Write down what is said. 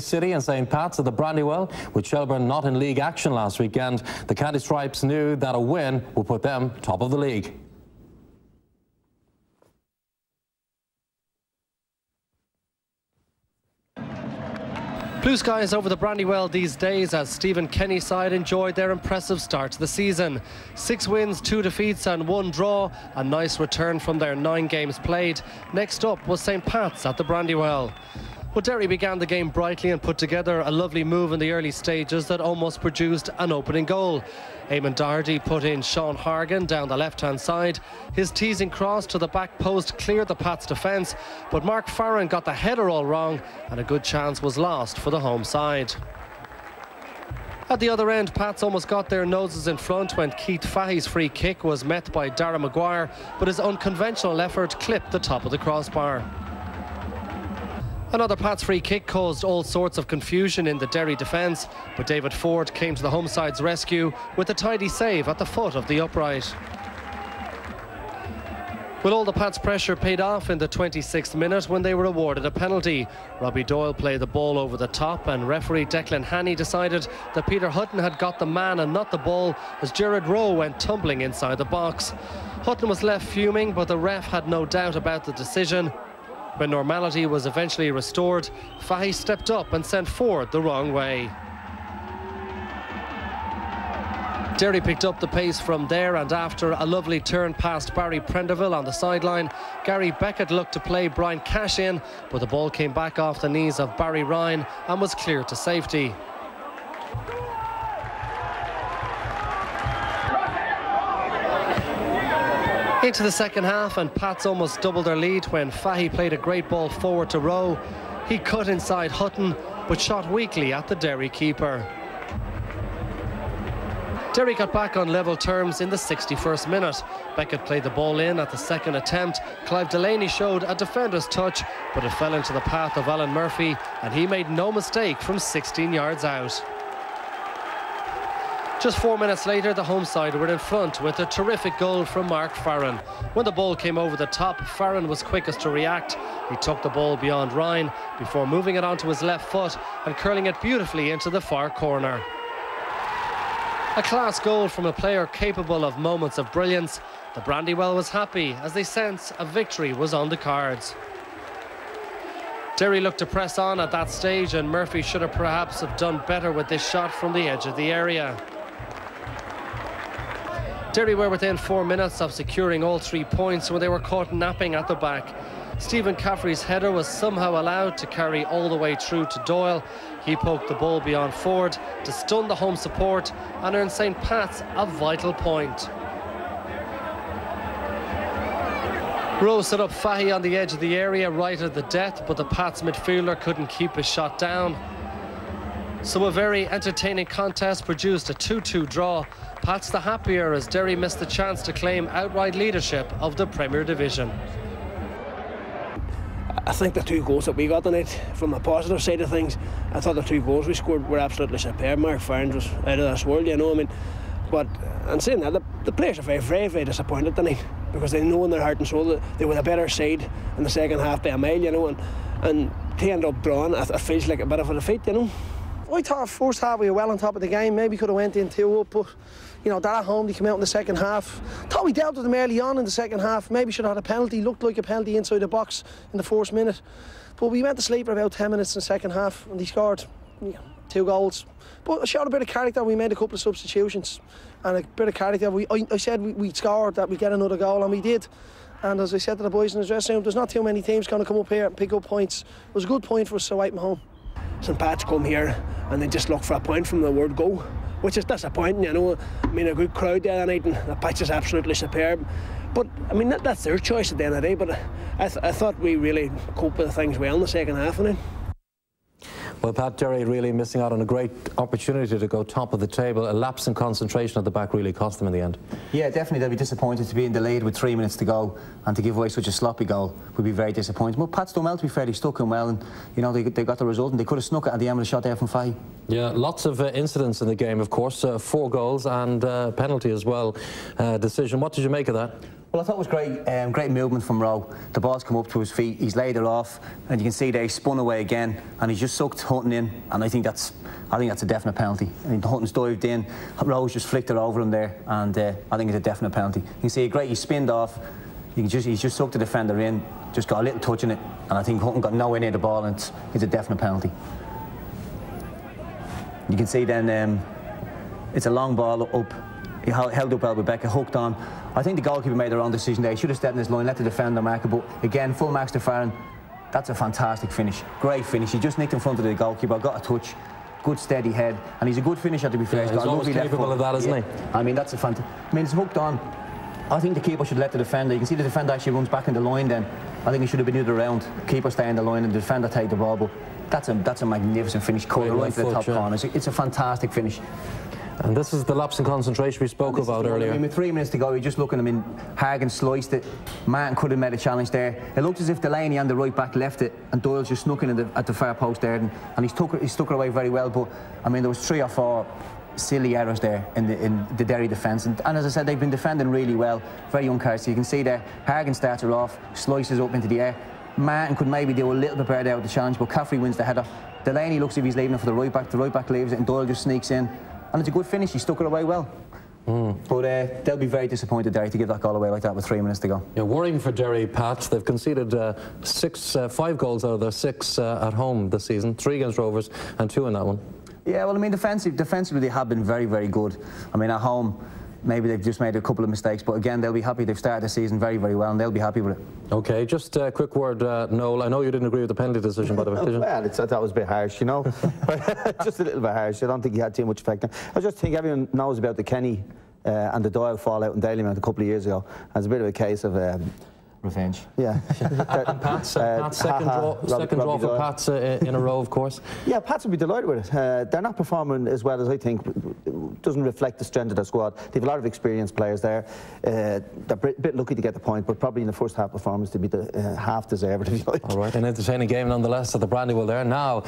City and St. Pat's at the Brandywell, with Shelburne not in league action last weekend. The County Stripes knew that a win would put them top of the league. Blue skies over the Brandywell these days as Stephen Kenny's side enjoyed their impressive start to the season. 6 wins, 2 defeats and 1 draw. A nice return from their 9 games played. Next up was St. Pat's at the Brandywell. Well, Derry began the game brightly and put together a lovely move in the early stages that almost produced an opening goal. Eamon Doherty put in Sean Hargan down the left-hand side. His teasing cross to the back post cleared the Pats defence, but Mark Farron got the header all wrong and a good chance was lost for the home side. At the other end, Pats almost got their noses in front when Keith Fahy's free kick was met by Darragh Maguire, but his unconventional effort clipped the top of the crossbar. Another Pats free kick caused all sorts of confusion in the Derry defence, but David Ford came to the home side's rescue with a tidy save at the foot of the upright. Well, all the Pats' pressure paid off in the 26th minute when they were awarded a penalty. Robbie Doyle played the ball over the top and referee Declan Hanney decided that Peter Hutton had got the man and not the ball as Gerard Rowe went tumbling inside the box. Hutton was left fuming, but the ref had no doubt about the decision. When normality was eventually restored, Fahy stepped up and sent Ford the wrong way. Derry picked up the pace from there, and after a lovely turn past Barry Prenderville on the sideline, Gary Beckett looked to play Brian Cash in, but the ball came back off the knees of Barry Ryan and was cleared to safety. Into the second half, and Pats almost doubled their lead when Fahy played a great ball forward to Rowe. He cut inside Hutton, but shot weakly at the Derry keeper. Derry got back on level terms in the 61st minute. Beckett played the ball in at the second attempt. Clive Delaney showed a defender's touch, but it fell into the path of Alan Murphy, and he made no mistake from 16 yards out. Just 4 minutes later, the home side were in front with a terrific goal from Mark Farron. When the ball came over the top, Farron was quickest to react. He took the ball beyond Ryan before moving it onto his left foot and curling it beautifully into the far corner. A class goal from a player capable of moments of brilliance. The Brandywell was happy as they sensed a victory was on the cards. Derry looked to press on at that stage, and Murphy should have perhaps done better with this shot from the edge of the area. Derry were within 4 minutes of securing all 3 points when they were caught napping at the back. Stephen Caffrey's header was somehow allowed to carry all the way through to Doyle. He poked the ball beyond Ford to stun the home support and earn St. Pat's a vital point. Rowe set up Fahy on the edge of the area right at the death, but the Pats midfielder couldn't keep his shot down. So a very entertaining contest produced a 2-2 draw. Pats the happier as Derry missed the chance to claim outright leadership of the Premier Division. I think the 2 goals that we got tonight, from the positive side of things, I thought the 2 goals we scored were absolutely superb. Mark Farron was out of this world, you know. I mean, but and saying that, the players are very, very, very disappointed tonight because they know in their heart and soul that they were the better side in the second half by a mile, you know, and to end up drawing, it feels like a bit of a defeat, you know. I thought first half we were well on top of the game. Maybe could have went in 2 up, but you know, they're at home. They came out in the second half. Thought we dealt with them early on in the second half. Maybe should have had a penalty. Looked like a penalty inside the box in the first minute. But we went to sleep for about 10 minutes in the second half, and they scored 2 goals. But it showed a bit of character. We made a couple of substitutions and a bit of character. I said we scored, that we'd get another goal, and we did. And as I said to the boys in the dressing room, there's not too many teams going to come up here and pick up points. It was a good point for us to wipe them home. St. Pat's come here and they just look for a point from the word go, which is disappointing, you know. I mean, a good crowd the other night and the pitch is absolutely superb. But, I mean, that's their choice at the end of the day, but I thought we really coped with things well in the second half of it. Well, Pat, Derry really missing out on a great opportunity to go top of the table. A lapse in concentration at the back really cost them in the end. Yeah, definitely they'll be disappointed to be delayed with 3 minutes to go, and to give away such a sloppy goal would be very disappointing. But Pat's done well, to be fair. They stuck in well, and you know, they got the result, and they could have snuck it at the end of the shot there from Fahy. Yeah, lots of incidents in the game, of course. 4 goals and penalty as well. Decision. What did you make of that? Well, I thought it was great, great movement from Rowe. The ball's come up to his feet, he's laid it off, and you can see there he spun away again, and he's just sucked Hutton in, and I think that's a definite penalty. I mean, Hutton's dived in, Rowe's just flicked it over him there, and I think it's a definite penalty. You can see he spinned off, he's just sucked the defender in, just got a little touch in it, and I think Hutton got nowhere near the ball, and it's a definite penalty. You can see then it's a long ball up. He held up well with Becca, hooked on. I think the goalkeeper made the wrong decision there. He should have stepped in his line, let the defender mark it, but again, full marks to Farron. That's a fantastic finish. Great finish. He just nicked in front of the goalkeeper, got a touch, good steady head, and he's a good finisher to be fair. Yeah, he's always capable of that, isn't he? I mean, that's a fantastic. I mean, it's hooked on. I think the keeper should let the defender. You can see the defender actually runs back in the line then. I think he should have been the other round. Keeper stay in the line and the defender take the ball, but that's a magnificent finish. Cut right to the top corner. It's a fantastic finish. And this is the lapse in concentration we spoke about earlier. I mean, with 3 minutes to go, you're just looking. I mean, Hagen sliced it. Martin could have made a challenge there. It looked as if Delaney and the right back left it, and Doyle just snuck in at the far post there, and he stuck it away very well. But I mean, there was 3 or 4 silly errors there in the Derry defence, and as I said, they've been defending really well, very uncharacteristic. You can see there, Hagen starts her off, slices up into the air. Martin could maybe do a little bit better there with the challenge, but Caffrey wins the header. Delaney looks as if he's leaving it for the right back leaves it, and Doyle just sneaks in. And it's a good finish, he stuck it away well. But they'll be very disappointed, Derry, to give that goal away like that with 3 minutes to go. Yeah, worrying for Derry, Pat. They've conceded 5 goals out of their 6 at home this season, 3 against Rovers and 2 in that one. Yeah, well, I mean, defensively they have been very, very good. I mean, at home, maybe they've just made a couple of mistakes, but again, they'll be happy. They've started the season very, very well, and they'll be happy with it. OK, just a quick word, Noel. I know you didn't agree with the penalty decision, by the way, did you? Well, I thought it was a bit harsh, you know. Just a little bit harsh. I don't think he had too much effect. I just think everyone knows about the Kenny and the Doyle fallout in Dalymount a couple of years ago. It's a bit of a case of revenge. Yeah. And Pat's second draw for Pat's in a row, of course. Yeah, Pats will be delighted with it. They're not performing as well as I think. It doesn't reflect the strength of their squad. They've a lot of experienced players there. They're a bit lucky to get the point, but probably in the first half performance to be half deserved, if you like. All right, an entertaining game nonetheless at the Brandywell there. Now,